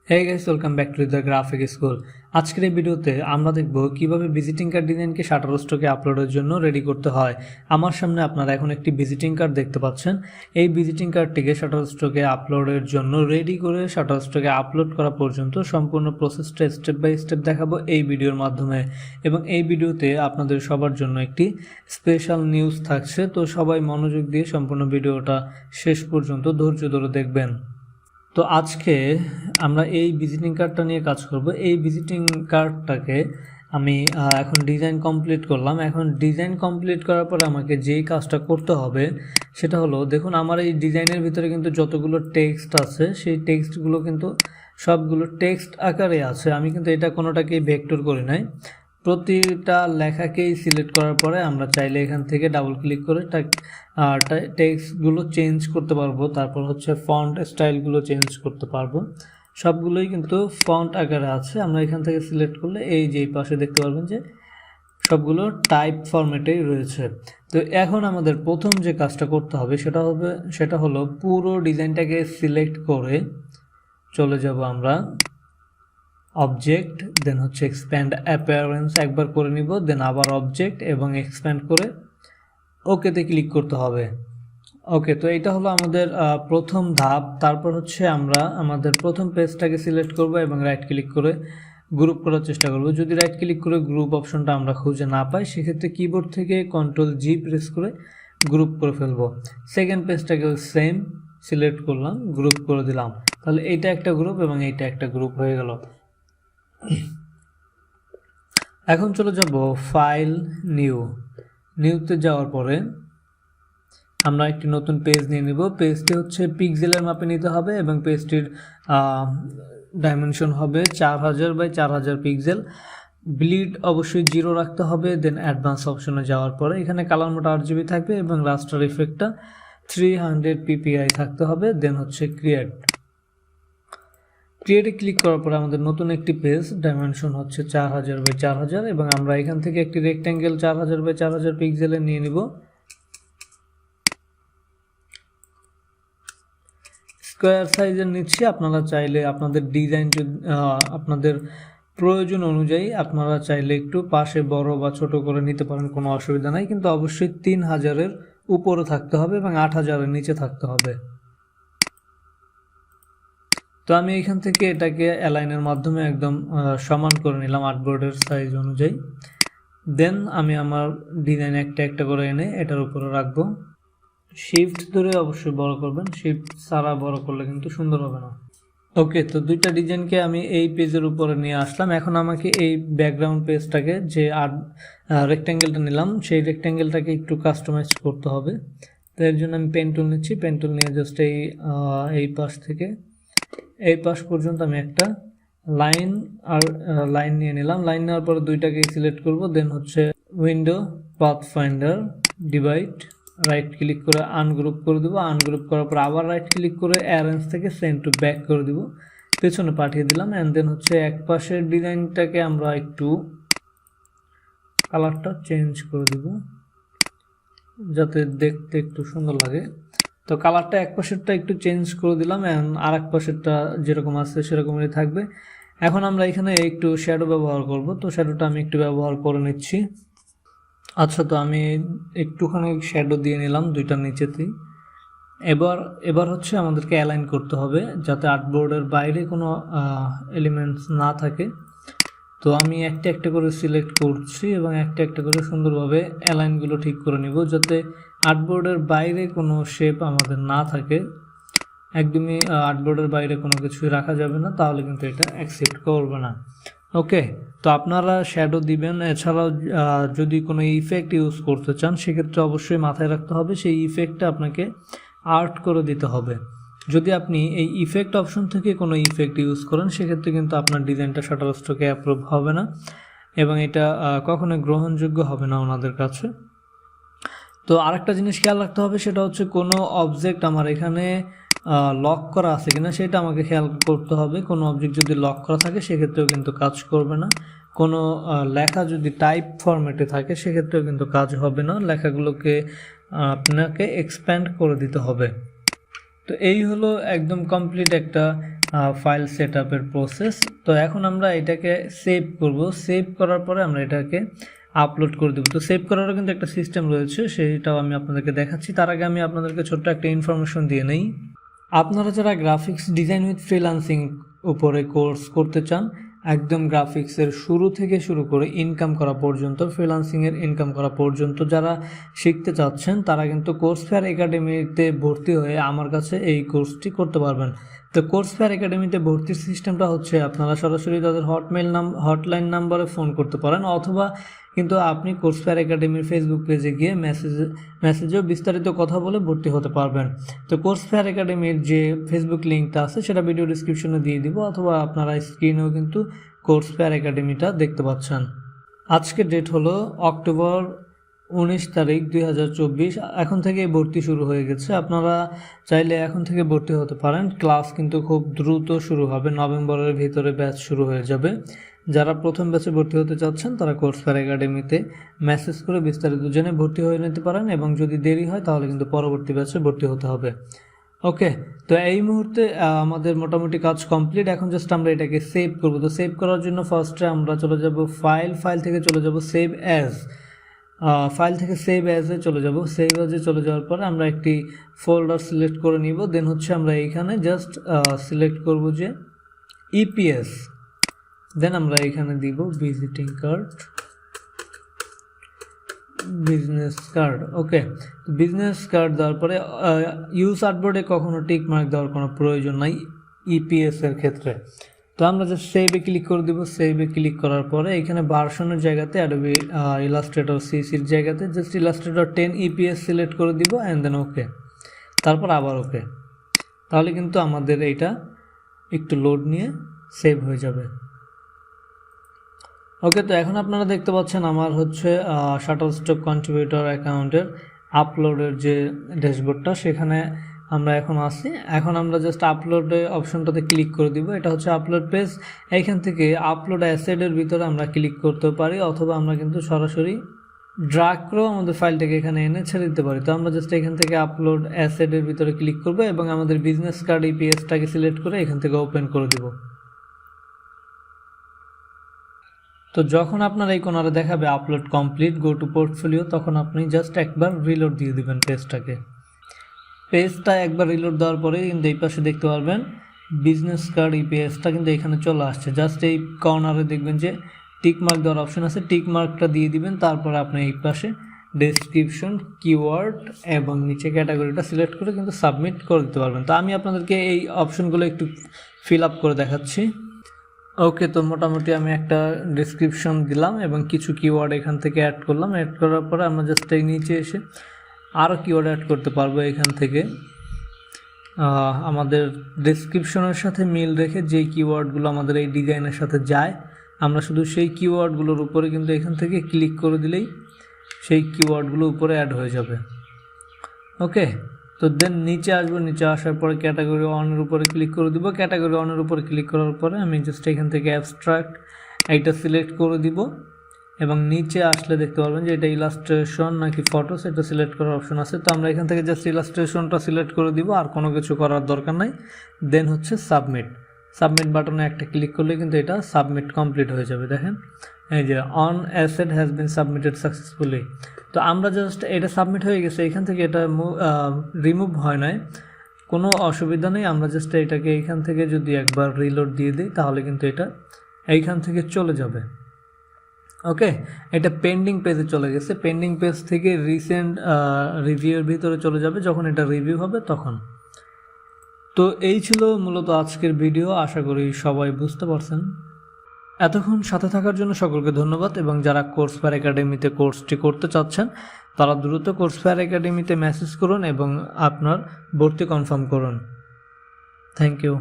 Hey guys, welcome back to Hridoy Graphic School. আজকের এই ভিডিওতে আমরা দেখব কিভাবে ভিজিটিং কার্ড ডিজাইনকে শাটারস্টকে আপলোডের জন্য রেডি করতে হয়। আমার সামনে আপনারা এখন একটি ভিজিটিং কার্ড দেখতে পাচ্ছেন। এই ভিজিটিং কার্ডটিকে শাটারস্টকে আপলোডের জন্য রেডি করে শাটারস্টকে আপলোড করা পর্যন্ত সম্পূর্ণ প্রসেসটা স্টেপ বাই স্টেপ দেখাবো এই ভিডিওর মাধ্যমে। এবং এই ভিডিওতে আপনাদের সবার জন্য একটি স্পেশাল নিউজ থাকছে, তো সবাই মনোযোগ দিয়ে সম্পূর্ণ ভিডিওটা শেষ পর্যন্ত ধৈর্য ধরে দেখবেন। তো আজকে আমরা এই ভিজিটিং কার্ডটা নিয়ে কাজ করব। এই ভিজিটিং কার্ডটাকে আমি এখন ডিজাইন কমপ্লিট করলাম। এখন ডিজাইন কমপ্লিট করার পরে আমাকে যেই কাজটা করতে হবে সেটা হলো, দেখুন আমার এই ডিজাইনের ভিতরে কিন্তু যতগুলো টেক্সট আছে সেই টেক্সটগুলো কিন্তু সবগুলো টেক্সট আকারে আছে। আমি কিন্তু এটা কোনোটাকেই ভেক্টর করি নাই। প্রতিটা লেখাকেই সিলেক্ট করার পরে আমরা চাইলে এখান থেকে ডাবল ক্লিক করে টেক্সটগুলো চেঞ্জ করতে পারবো। তারপর হচ্ছে ফন্ট স্টাইলগুলো চেঞ্জ করতে পারবো। সবগুলোই কিন্তু ফন্ট আকারে আছে। আমরা এখান থেকে সিলেক্ট করলে এই যে পাশে দেখতে পারবেন যে সবগুলো টাইপ ফরম্যাটেই রয়েছে। তো এখন আমাদের প্রথম যে কাজটা করতে হবে সেটা হলো পুরো ডিজাইনটাকে সিলেক্ট করে চলে যাব আমরা অবজেক্ট, দেন হচ্ছে এক্সপ্যান্ড অ্যাপিয়ারেন্স একবার করে নিব, দেন আবার অবজেক্ট এবং এক্সপ্যান্ড করে ওকেতে ক্লিক করতে হবে। ওকে, তো এটা হলো আমাদের প্রথম ধাপ। তারপর হচ্ছে আমরা আমাদের প্রথম পেজটাকে সিলেক্ট করব এবং রাইট ক্লিক করে গ্রুপ করার চেষ্টা করব। যদি রাইট ক্লিক করে গ্রুপ অপশনটা আমরা খুঁজে না পাই, সেক্ষেত্রে কিবোর্ড থেকে Ctrl+G প্রেস করে গ্রুপ করে ফেলবো। সেকেন্ড পেজটাকে সেম সিলেক্ট করলাম, গ্রুপ করে দিলাম। তাহলে এইটা একটা গ্রুপ এবং এইটা একটা গ্রুপ হয়ে গেল। এখন চলে যাব ফাইল নিউতে যাওয়ার পরে আমরা একটি নতুন পেজ নিয়ে নিব। পেজটি হচ্ছে পিক্সেলের মাপে নিতে হবে এবং পেজটির ডাইমেনশন হবে 4000 বাই 4000 পিক্সেল। ব্লিড অবশ্যই 0 রাখতে হবে। দেন অ্যাডভান্স অপশনে যাওয়ার পরে এখানে কালার মোড RGB থাকবে এবং রাস্টার ইফেক্টটা 300 ppi থাকতে হবে। দেন হচ্ছে ক্রিয়েটে ক্লিক করার পরে আমাদের নতুন একটি পেজ, ডাইমেনশন হচ্ছে 4000 বাই 4000 এবং আমরা এখান থেকে একটি রেক্ট্যাঙ্গেল 4000 বাই 4000 পিক্সেলে নিয়ে নিব। স্কোয়ার সাইজের নিচ্ছি। আপনারা চাইলে আপনাদের ডিজাইন আপনাদের প্রয়োজন অনুযায়ী আপনারা চাইলে একটু পাশে বড় বা ছোট করে নিতে পারেন, কোনো অসুবিধা নাই। কিন্তু অবশ্যই 3000-এর উপরে থাকতে হবে এবং 8000-এর নিচে থাকতে হবে। তো আমি এখান থেকে এটাকে অ্যালাইনের মাধ্যমে একদম সমান করে নিলাম আর্টবোর্ডের সাইজ অনুযায়ী। দেন আমি আমার ডিজাইন একটা একটা করে এনে এটার উপরে রাখবো। শিফট ধরে অবশ্যই বড় করবেন, শিফট ছাড়া বড় করলে কিন্তু সুন্দর হবে না। ওকে, তো দুইটা ডিজাইনকে আমি এই পেজের উপরে নিয়ে আসলাম। এখন আমাকে এই ব্যাকগ্রাউন্ড পেজটাকে যে রেক্ট্যাঙ্গেলটা নিলাম সেই রেক্ট্যাঙ্গেলটাকে একটু কাস্টমাইজ করতে হবে। তো এর জন্য আমি পেন টুল নিচ্ছি। পেন টুল নিয়ে জাস্ট এই পাশ থেকে এই পাশ পর্যন্ত আমি একটা লাইন নিয়ে নিলাম। লাইন নেওয়ার পরে দুইটাকে সিলেক্ট করব। দেন হচ্ছে window, path finder, divide, right click করে আনগ্রুপ করে দেবো। আনগ্রুপ করার পর আবার রাইট ক্লিক করে অ্যারেঞ্জ থেকে সেন্ড টু ব্যাক করে দিব, পেছনে পাঠিয়ে দিলাম। অ্যান্ড দেন হচ্ছে এক পাশের ডিজাইনটাকে আমরা একটু কালারটা চেঞ্জ করে দিব যাতে দেখতে একটু সুন্দর লাগে। তো কালারটা এক পাশেরটা একটু চেঞ্জ করে দিলাম, আর এক পাশেরটা যেরকম আছে সেরকমই থাকবে। এখন আমরা এখানে একটু শ্যাডো ব্যবহার করব। তো শ্যাডোটা আমি একটু ব্যবহার করে নিচ্ছি। আচ্ছা, তো আমি একটুখানি শ্যাডো দিয়ে নিলাম দুইটার নিচেতেই। এবার হচ্ছে আমাদেরকে অ্যালাইন করতে হবে যাতে আর্টবোর্ডের বাইরে কোনো এলিমেন্টস না থাকে। তো আমি একটা একটা করে সিলেক্ট করছি এবং একটা একটা করে সুন্দরভাবে অ্যালাইনগুলো ঠিক করে নিব যাতে আর্টবোর্ডের বাইরে কোনো শেপ আমাদের না থাকে। একদমই আর্টবোর্ডের বাইরে কোনো কিছুই রাখা যাবে না, তাহলে কিন্তু এটা অ্যাকসেপ্ট করবে না। ওকে, তো আপনারা শ্যাডো দিবেন। এছাড়াও যদি কোনো ইফেক্ট ইউজ করতে চান সেক্ষেত্রে অবশ্যই মাথায় রাখতে হবে সেই ইফেক্টটা আপনাকে আর্ট করে দিতে হবে। যদি আপনি এই ইফেক্ট অপশন থেকে কোনো ইফেক্ট ইউজ করেন সেক্ষেত্রে কিন্তু আপনার ডিজাইনটা শাটারস্টকে অ্যাপ্রুভ হবে না এবং এটা কখনোই গ্রহণযোগ্য হবে না ওনাদের কাছে। তো আরেকটা জিনিস খেয়াল রাখতে হবে, সেটা হচ্ছে কোনো অবজেক্ট আমার এখানে লক করা আছে কিনা সেটা আমাকে খেয়াল করতে হবে। কোনো অবজেক্ট যদি লক করা থাকে সেক্ষেত্রেও কিন্তু কাজ করবে না। কোনো লেখা যদি টাইপ ফরম্যাটে থাকে সেক্ষেত্রেও কিন্তু কাজ হবে না। লেখাগুলোকে আপনাকে এক্সপ্যান্ড করে দিতে হবে। তো এই হলো একদম কমপ্লিট একটা ফাইল সেটআপের প্রসেস। তো এখন আমরা এটাকে সেভ করব, সেভ করার পরে আমরা এটাকে আপলোড করে দেবো। তো সেভ করারও কিন্তু একটা সিস্টেম রয়েছে, সেটাও আমি আপনাদেরকে দেখাচ্ছি। তার আগে আমি আপনাদেরকে ছোট্ট একটা ইনফরমেশন দিয়ে নেই। আপনারা যারা গ্রাফিক্স ডিজাইন উইথ ফ্রিল্যান্সিং উপরে কোর্স করতে চান, একদম গ্রাফিক্সের শুরু থেকে শুরু করে ইনকাম করা পর্যন্ত, ফ্রিল্যান্সিংয়ের ইনকাম করা পর্যন্ত যারা শিখতে চাচ্ছেন, তারা কিন্তু কোর্সফেয়ার একাডেমিতে ভর্তি হয়ে আমার কাছে এই কোর্সটি করতে পারবেন। তো কোর্সফেয়ার একাডেমিতে ভর্তির সিস্টেমটা হচ্ছে আপনারা সরাসরি তাদের হটলাইন নাম্বারে ফোন করতে পারেন, অথবা কিন্তু আপনি কোর্সফেয়ার একাডেমির ফেসবুক পেজে গিয়ে মেসেজেও বিস্তারিত কথা বলে ভর্তি হতে পারবেন। তো কোর্সফেয়ার একাডেমির যে ফেসবুক লিঙ্কটা আছে সেটা ভিডিও ডিসক্রিপশনে দিয়ে দিব, অথবা আপনারা স্ক্রিনেও কিন্তু কোর্সফেয়ার একাডেমিটা দেখতে পাচ্ছেন। আজকের ডেট হলো অক্টোবর 19 তারিখ 2024। এখন থেকে ভর্তি শুরু হয়ে গেছে। আপনারা চাইলে এখন থেকে ভর্তি হতে পারেন। ক্লাস কিন্তু খুব দ্রুত শুরু হবে, নভেম্বরের ভিতরে ব্যাচ শুরু হয়ে যাবে। যারা প্রথম ব্যাচে ভর্তি হতে চাচ্ছেন তারা কোর্সফেয়ার একাডেমিতে মেসেজ করে বিস্তারিত জেনে ভর্তি হয়ে নিতে পারেন, এবং যদি দেরি হয় তাহলে কিন্তু পরবর্তী ব্যাচে ভর্তি হতে হবে। ওকে, তো এই মুহূর্তে আমাদের মোটামুটি কাজ কমপ্লিট। এখন জাস্ট আমরা এটাকে সেভ করব। তো সেভ করার জন্য ফার্স্টে আমরা চলে যাব ফাইল থেকে চলে যাব সেভ অ্যাজ। ফাইল থেকে সেভ অ্যাজে চলে যাব। সেভ অ্যাজে চলে যাওয়ার পরে আমরা একটি ফোল্ডার সিলেক্ট করে নিব। দেন হচ্ছে আমরা এইখানে জাস্ট সিলেক্ট করব যে ইপিএস। দেন আমরা এখানে দিব ভিজিটিং কার্ড, বিজনেস কার্ড। ওকে, বিজনেস কার্ড দেওয়ার পরে ইউজ আর্টবোর্ডে কখনো টিক মার্ক দেওয়ার কোনো প্রয়োজন নাই ইপিএস এর ক্ষেত্রে। তো আমরা জাস্ট সেভে ক্লিক করে দিব। সেভে ক্লিক করার পরে এখানে ভার্সনের জায়গাতে অ্যাডোবি ইলাস্ট্রেটর সিসির জায়গাতে জাস্ট ইলাস্ট্রেটর 10 ইপিএস সিলেক্ট করে দিব, অ্যান্ড দেন ওকে, তারপর আবার ওকে। তাহলে কিন্তু আমাদের এইটা একটু লোড নিয়ে সেভ হয়ে যাবে। ওকে, তো এখন আপনারা দেখতে পাচ্ছেন আমার হচ্ছে শাটারস্টক কন্ট্রিবিউটর অ্যাকাউন্টের আপলোডের যে ড্যাশবোর্ডটা, সেখানে আমরা এখন আসি। এখন আমরা জাস্ট আপলোডে অপশনটাতে ক্লিক করে দিব। এটা হচ্ছে আপলোড পেজ। এইখান থেকে আপলোড অ্যাসেটের ভিতরে আমরা ক্লিক করতে পারি, অথবা আমরা কিন্তু সরাসরি ড্র্যাগ করেও আমাদের ফাইলটাকে এখানে এনে ছেড়ে দিতে পারি। তো আমরা জাস্ট এখান থেকে আপলোড অ্যাসেটের ভিতরে ক্লিক করব এবং আমাদের বিজনেস কার্ড ইপিএসটাকে সিলেক্ট করে এখান থেকে ওপেন করে দিব। তো যখন আপনার এই কোণারে দেখাবে upload complete, go to portfolio, তখন আপনি জাস্ট একবার রিলোড দিয়ে দিবেন পেজটাকে। পেজটা একবার রিলোড দেওয়ার পরে কিন্তু এই পাশে দেখতে পারবেন বিজনেস কার্ড ইপিএসটা কিন্তু এখানে চলে আসছে। জাস্ট এই কর্নারে দেখবেন যে টিক মার্ক দেওয়ার অপশন আছে, টিক মার্কটা দিয়ে দিবেন। তারপর আপনি এই পাশে ডেসক্রিপশন, কিওয়ার্ড এবং নিচে ক্যাটাগরিটা সিলেক্ট করে কিন্তু সাবমিট করে দিতে পারবেন। তো আমি আপনাদেরকে এই অপশনগুলো একটু ফিল আপ করে দেখাচ্ছি। ওকে, তো মোটামুটি আমি একটা ডেসক্রিপশন দিলাম এবং কিছু কিওয়ার্ড এখান থেকে অ্যাড করলাম। অ্যাড করার পরে আমরা জাস্ট এই নিচে এসে আরও কিওয়ার্ড অ্যাড করতে পারবো। এখান থেকে আমাদের ডেসক্রিপশনের সাথে মিল রেখে যে কিওয়ার্ডগুলো আমাদের এই ডিজাইনের সাথে যায়, আমরা শুধু সেই কিওয়ার্ডগুলোর উপরে কিন্তু এখান থেকে ক্লিক করে দিলেই সেই কিওয়ার্ডগুলো উপরে অ্যাড হয়ে যাবে। ওকে, তো দেন নিচে আসবো। নিচে আসার পরে ক্যাটাগরি অনের উপরে ক্লিক করে দিব। ক্যাটাগরি অনের উপরে ক্লিক করার পরে আমি জাস্ট এখান থেকে অ্যাবস্ট্রাক্ট এইটা সিলেক্ট করে দিব, এবং নিচে আসলে দেখতে পারবেন যে এটা ইলাস্ট্রেশন নাকি ফটো, সেটা সিলেক্ট করার অপশন আছে। তো আমরা এখান থেকে জাস্ট ইলাস্ট্রেশনটা সিলেক্ট করে দিব, আর কোনো কিছু করার দরকার নাই। দেন হচ্ছে সাবমিট বাটনে একটা ক্লিক করলে কিন্তু এটা সাবমিট কমপ্লিট হয়ে যাবে। দেখেন এই যে on asset has been submitted successfully. তো আমরা জাস্ট এটা সাবমিট হয়ে গেছে, এখান থেকে এটা রিমুভ হয় নাই, কোনো অসুবিধা নেই। আমরা জাস্ট এটাকে এইখান থেকে যদি একবার রিলোড দিয়ে দিই তাহলে কিন্তু এটা এইখান থেকে চলে যাবে। ওকে, এটা পেন্ডিং পেজে চলে গেছে। পেন্ডিং পেজ থেকে রিসেন্ট রিভিউয়ের ভিতরে চলে যাবে যখন এটা রিভিউ হবে তখন। তো এই ছিল মূলত আজকের ভিডিও। আশা করি সবাই বুঝতে পারছেন। এতক্ষণ সাথে থাকার জন্য সকলকে ধন্যবাদ, এবং যারা কোর্সফেয়ার একাডেমিতে কোর্সটি করতে চাচ্ছেন তারা দ্রুত কোর্সফেয়ার একাডেমিতে মেসেজ করুন এবং আপনার ভর্তি কনফার্ম করুন। Thank you.